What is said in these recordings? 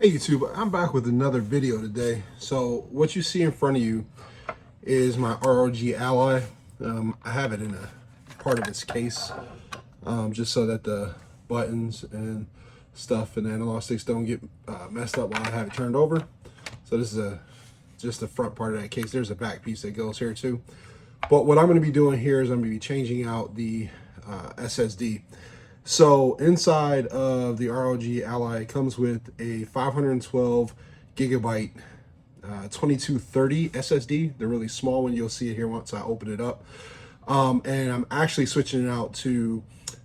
Hey YouTube, I'm back with another video today. So what you see in front of you is my ROG Ally. I have it in a part of its case, just so that the buttons and stuff and the analog sticks don't get messed up while I have it turned over. So this is just the front part of that case. There's a back piece that goes here too. But what I'm going to be doing here is I'm going to be changing out the SSD. So inside of the ROG Ally, it comes with a 512 gigabyte 2230 SSD. They're really small one. You'll see it here once I open it up. And I'm actually switching it out to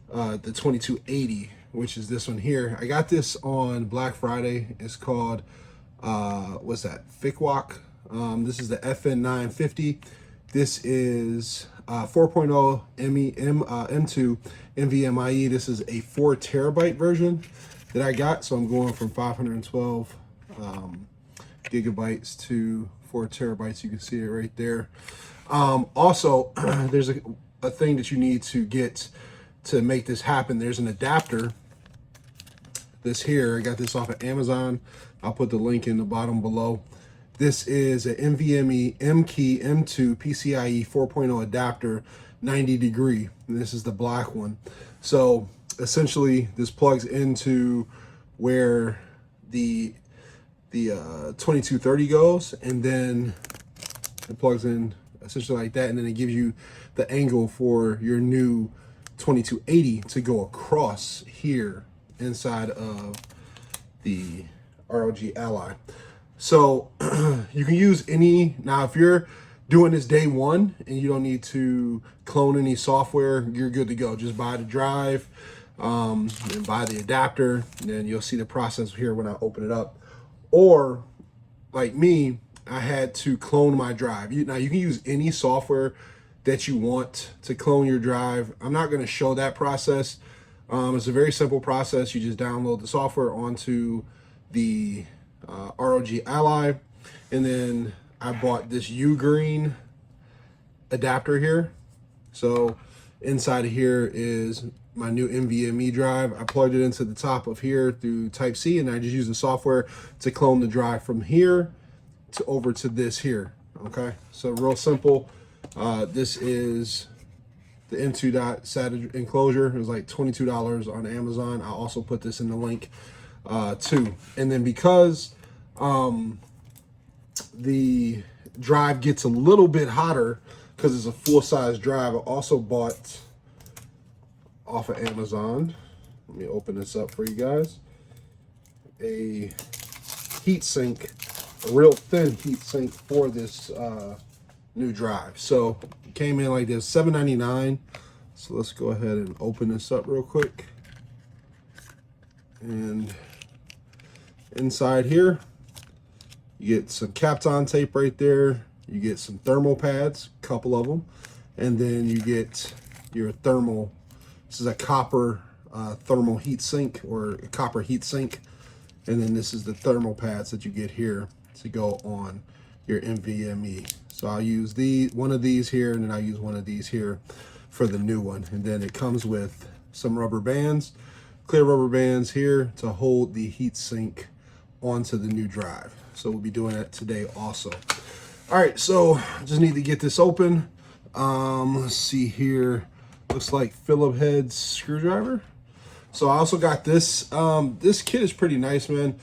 the 2280, which is this one here. I got this on Black Friday. It's called, what's that? FICWOC. This is the FN950. This is 4.0 M2 NVMe. This is a 4 terabyte version that I got. So I'm going from 512 gigabytes to 4 terabytes. You can see it right there. Also, there's a thing that you need to get to make this happen. There's an adapter. This here, I got this off of Amazon. I'll put the link in the bottom below. This is an NVMe M2 PCIe 4.0 adapter, 90 degree. And this is the black one. So essentially this plugs into where the 2230 goes, and then it plugs in essentially like that, and then it gives you the angle for your new 2280 to go across here inside of the ROG Ally. So you can use any, now if you're doing this day one and you don't need to clone any software, you're good to go. Just buy the drive and buy the adapter, and then you'll see the process here when I open it up. Or like me, I had to clone my drive. Now you can use any software that you want to clone your drive. I'm not going to show that process. It's a very simple process. You just download the software onto the ROG Ally, and then I bought this U-green adapter here. So inside of here is my new NVMe drive. I plugged it into the top of here through Type-C, and I just use the software to clone the drive from here to over to this here. Okay, so real simple. This is the M2 SATA enclosure. It was like $22 on Amazon. I'll also put this in the link too. And then because the drive gets a little bit hotter because it's a full-size drive, I also bought off of Amazon, let me open this up for you guys, a heat sink, a real thin heat sink for this new drive. So it came in like this, $7.99. So let's go ahead and open this up real quick. And inside here, you get some Kapton tape right there. You get some thermal pads, a couple of them. And then you get your thermal, this is a copper thermal heat sink, or a copper heat sink. And then this is the thermal pads that you get here to go on your NVMe. So I'll use one of these here, and then I'll use one of these here for the new one. And then it comes with some rubber bands, clear rubber bands here to hold the heat sink onto the new drive. So we'll be doing that today also. All right, so just need to get this open. Let's see here. Looks like Phillips head screwdriver. So I also got this. This kit is pretty nice, man.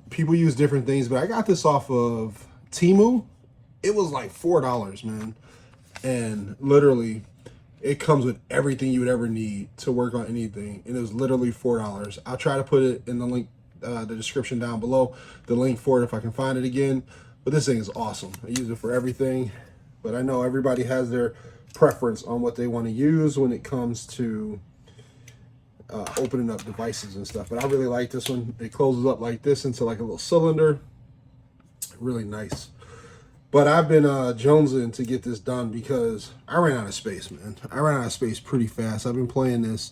People use different things, but I got this off of Temu. It was like $4, man. And literally, it comes with everything you would ever need to work on anything. And it was literally $4. I'll try to put it in the link, the description down below, the link for it if I can find it again. But this thing is awesome. I use it for everything. But I know everybody has their preference on what they want to use when it comes to opening up devices and stuff. But I really like this one. It closes up like this into like a little cylinder. Really nice. But I've been jonesing to get this done because I ran out of space, man. I ran out of space pretty fast. I've been playing this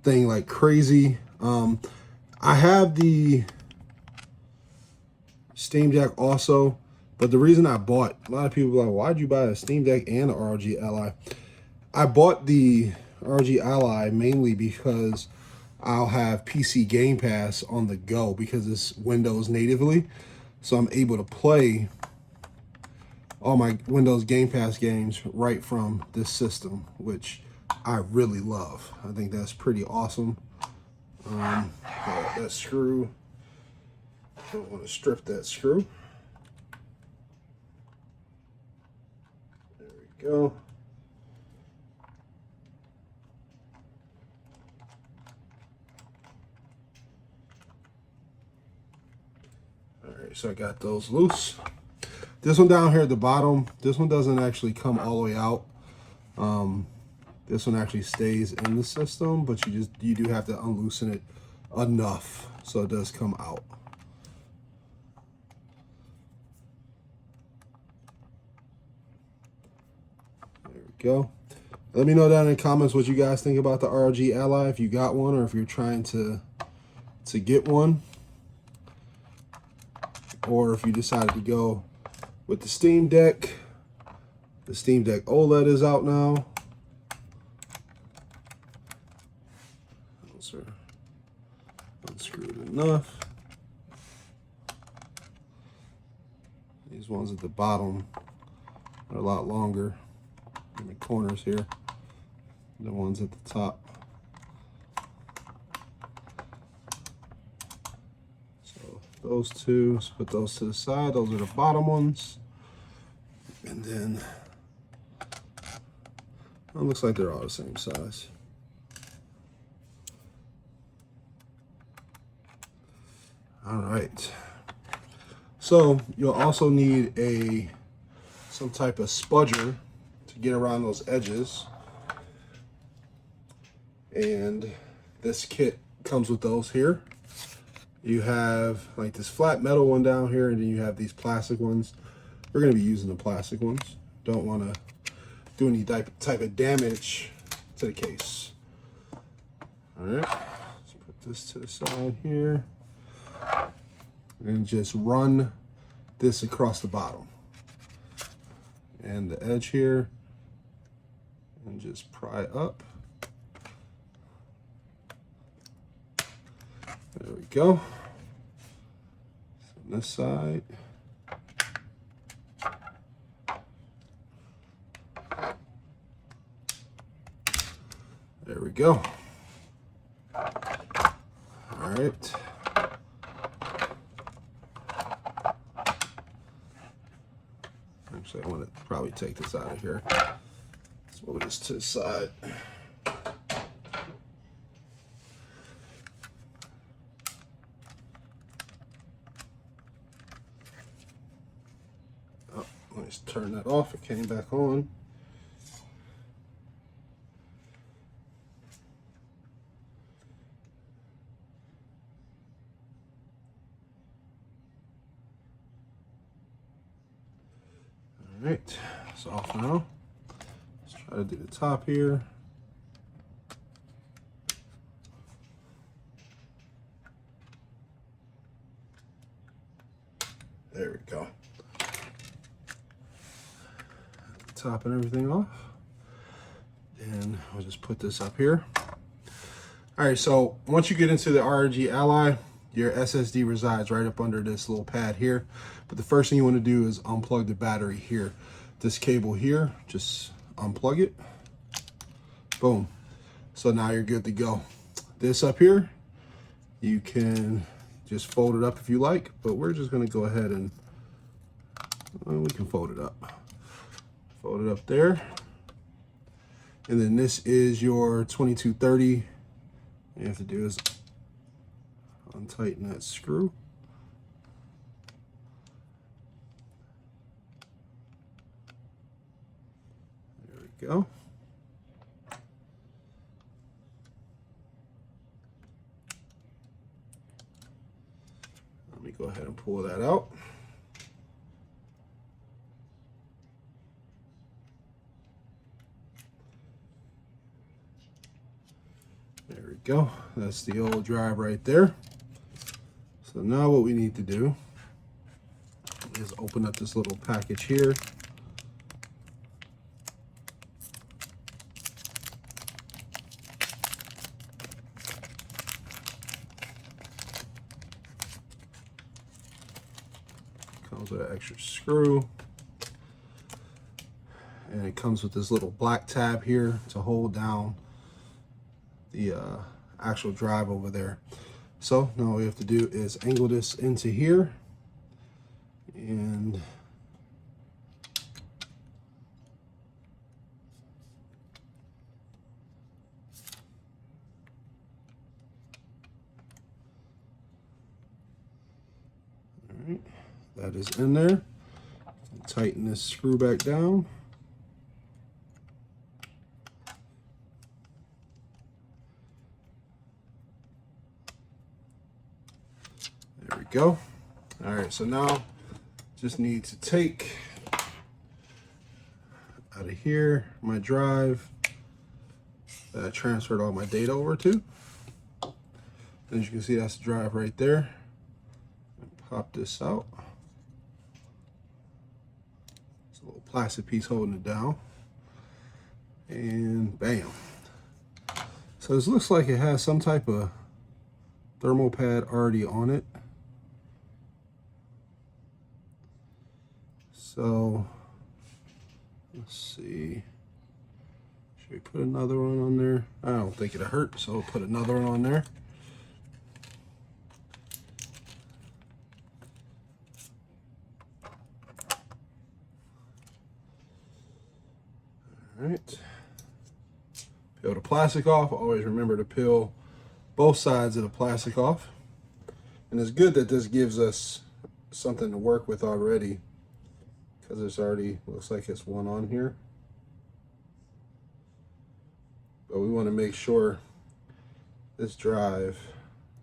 thing like crazy. I have the Steam Deck also, but the reason I bought, a lot of people are like, why'd you buy a Steam Deck and a ROG Ally? I bought the ROG Ally mainly because I'll have PC Game Pass on the go because it's Windows natively. So I'm able to play all my Windows Game Pass games right from this system, which I really love. I think that's pretty awesome. That screw, don't want to strip that screw. There we go. All right, so I got those loose. This one down here at the bottom, this one doesn't actually come all the way out. This one actually stays in the system, but you do have to unloosen it enough so it does come out. There we go. Let me know down in the comments what you guys think about the ROG Ally, if you got one or if you're trying to get one, or if you decided to go with the Steam Deck. The Steam Deck OLED is out now. Those are unscrewed enough. These ones at the bottom are a lot longer in the corners here than the ones at the top. So those two, let's put those to the side. Those are the bottom ones. And then it looks like they're all the same size. All right. So you'll also need some type of spudger to get around those edges. And this kit comes with those here. You have like this flat metal one down here, and then you have these plastic ones. We're going to be using the plastic ones. Don't want to do any type of damage to the case. All right, let's put this to the side here and just run this across the bottom and the edge here and just pry up. There we go. So this side. There we go. All right. Actually, I want to probably take this out of here. Let's move this to the side. Oh, let's turn that off. It came back on. All right, it's off now. Let's try to do the top here. There we go. Top and everything off. And I'll just put this up here. All right, so once you get into the ROG Ally, your SSD resides right up under this little pad here. But the first thing you want to do is unplug the battery here. This cable here, just unplug it. Boom. So now you're good to go. This up here, you can just fold it up if you like, but we're just going to go ahead and we can fold it up. Fold it up there. And then this is your 2230. All you have to do is untighten that screw. There we go. Let me go ahead and pull that out. There we go. That's the old drive right there. So now what we need to do is open up this little package here. Comes with an extra screw. And it comes with this little black tab here to hold down the actual drive over there. So now all we have to do is angle this into here, and all right, that is in there. Tighten this screw back down. There we go. All right, so now just need to take out of here my drive that I transferred all my data over to. As you can see, that's the drive right there. Pop this out. It's a little plastic piece holding it down. And bam. So this looks like it has some type of thermal pad already on it. So let's see. Should we put another one on there? I don't think it'll hurt, so we'll put another one on there. All right. Peel the plastic off. Always remember to peel both sides of the plastic off. And it's good that this gives us something to work with already, because it's already, looks like it's one on here. But we want to make sure this drive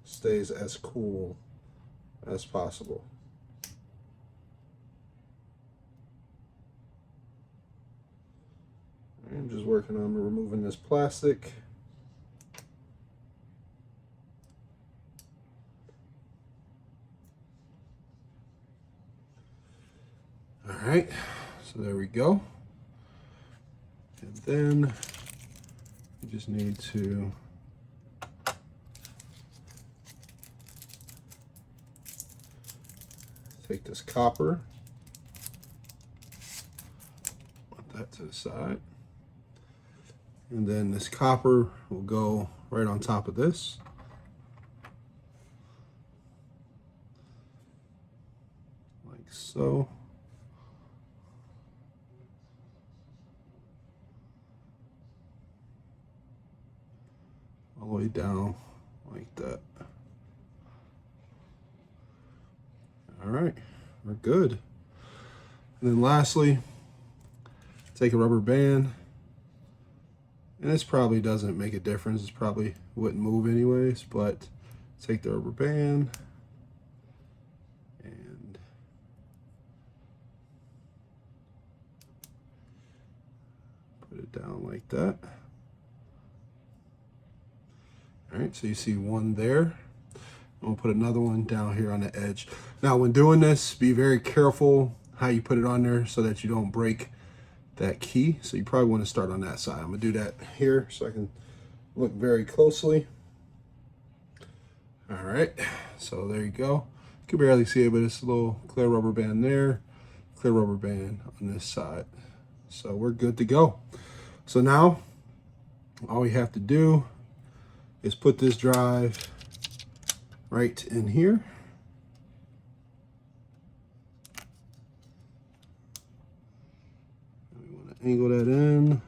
stays as cool as possible. I'm just working on removing this plastic. All right, so there we go. And then we just need to take this copper, put that to the side. And then this copper will go right on top of this. Like so. All the way down like that. All right, we're good. And then lastly, take a rubber band. And this probably doesn't make a difference. This probably wouldn't move anyways, but take the rubber band and put it down like that. All right, so you see one there. And we'll put another one down here on the edge. Now, when doing this, be very careful how you put it on there so that you don't break that key. So you probably want to start on that side. I'm gonna do that here so I can look very closely. All right, so there you go. You can barely see it, but it's a little clear rubber band there, clear rubber band on this side. So we're good to go. So now all we have to do is put this drive right in here. Angle that in.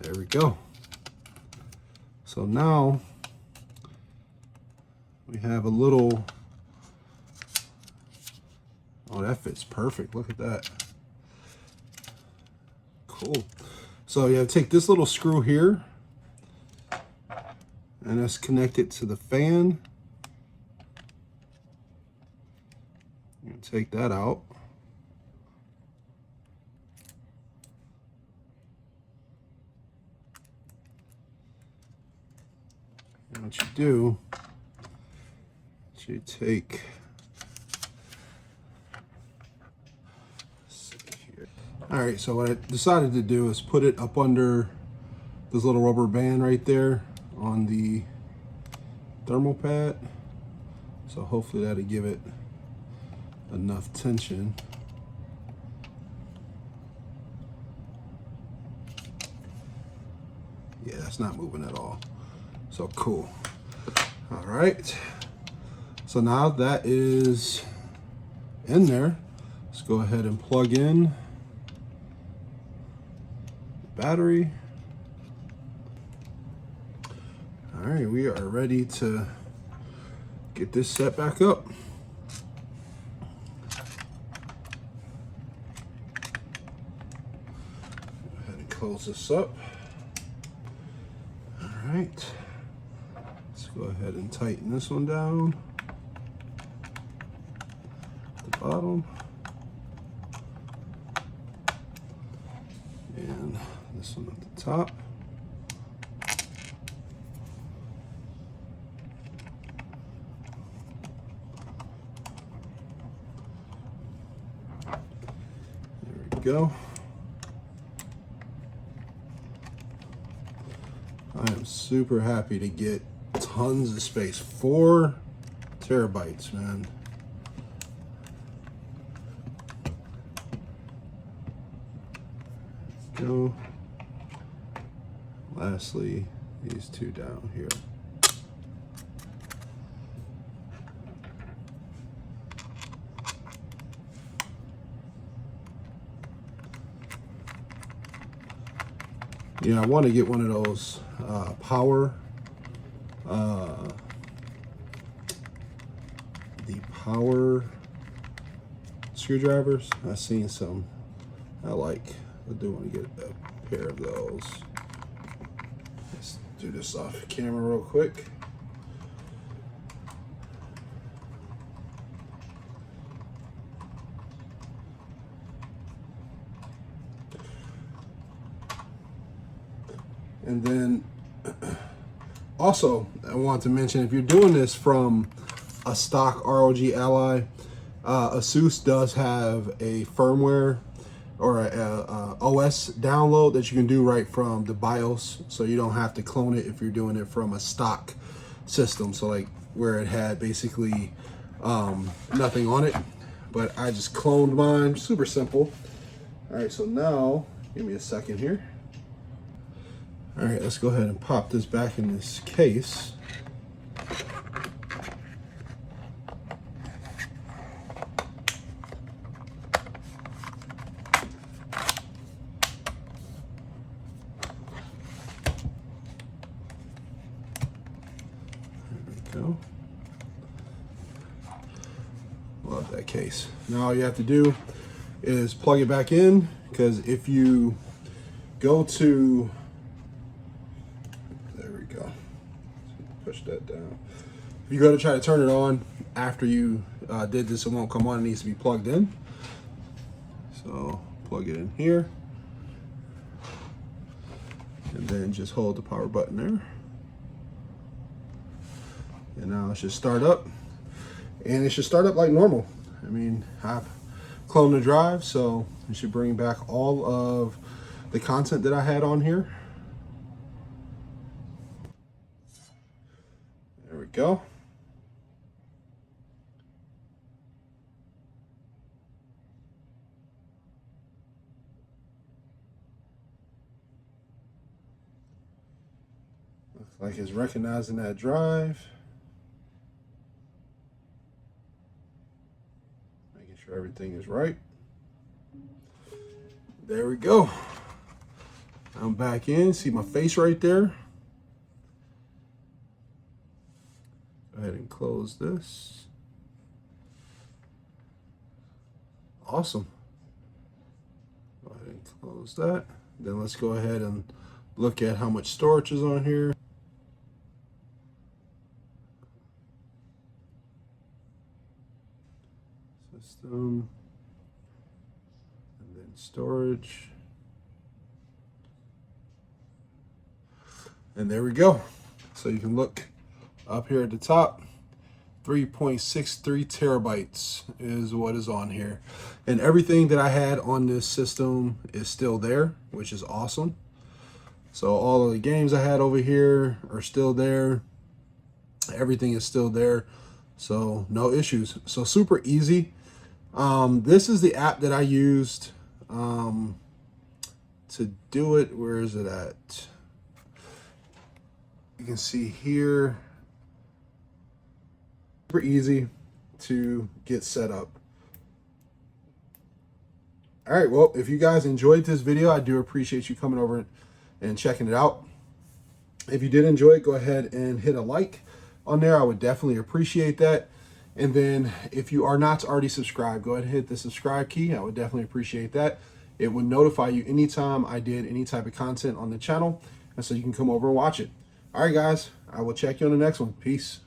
There we go. So now we have a little, oh, that fits perfect. Look at that. Cool. So you have to take this little screw here and let's connect it to the fan. And take that out. And what you do is you take, all right, so what I decided to do is put it up under this little rubber band right there on the thermal pad. So hopefully that'll give it enough tension. Yeah, that's not moving at all. So cool. All right. So now that is in there, let's go ahead and plug in the battery. All right, we are ready to get this set back up. Go ahead and close this up. All right, let's go ahead and tighten this one down at the bottom. And this one at the top. Go. I am super happy to get tons of space. 4 terabytes, man. Go. Lastly, these 2 down here. Yeah, I want to get one of those the power screwdrivers. I've seen some I like. I do want to get a pair of those. Let's do this off camera real quick. And then also, I want to mention, if you're doing this from a stock ROG Ally, ASUS does have a firmware or a OS download that you can do right from the BIOS, so you don't have to clone it if you're doing it from a stock system. So like where it had basically nothing on it, but I just cloned mine, super simple. All right, so now give me a second here. All right, let's go ahead and pop this back in this case. There we go. Love that case. Now all you have to do is plug it back in, because if you go to, push that down. If you go to try to turn it on after you did this, it won't come on. It needs to be plugged in. So plug it in here, and then just hold the power button there. And now it should start up, and it should start up like normal. I mean, I've cloned the drive, so it should bring back all of the content that I had on here. There we go. Looks like it's recognizing that drive. Making sure everything is right. There we go. I'm back in. See my face right there. Go ahead and close this. Awesome. Go ahead and close that. Then let's go ahead and look at how much storage is on here. System. And then storage. And there we go. So you can look up here at the top, 3.63 terabytes is what is on here. And everything that I had on this system is still there, which is awesome. So all of the games I had over here are still there. Everything is still there. So no issues. So super easy. This is the app that I used to do it. Where is it at? You can see here. Super easy to get set up. All right, well, if you guys enjoyed this video, I do appreciate you coming over and checking it out. If you did enjoy it, go ahead and hit a like on there. I would definitely appreciate that. And then if you are not already subscribed, go ahead and hit the subscribe key. I would definitely appreciate that. It would notify you anytime I did any type of content on the channel, and so you can come over and watch it. All right, guys, I will check you on the next one. Peace.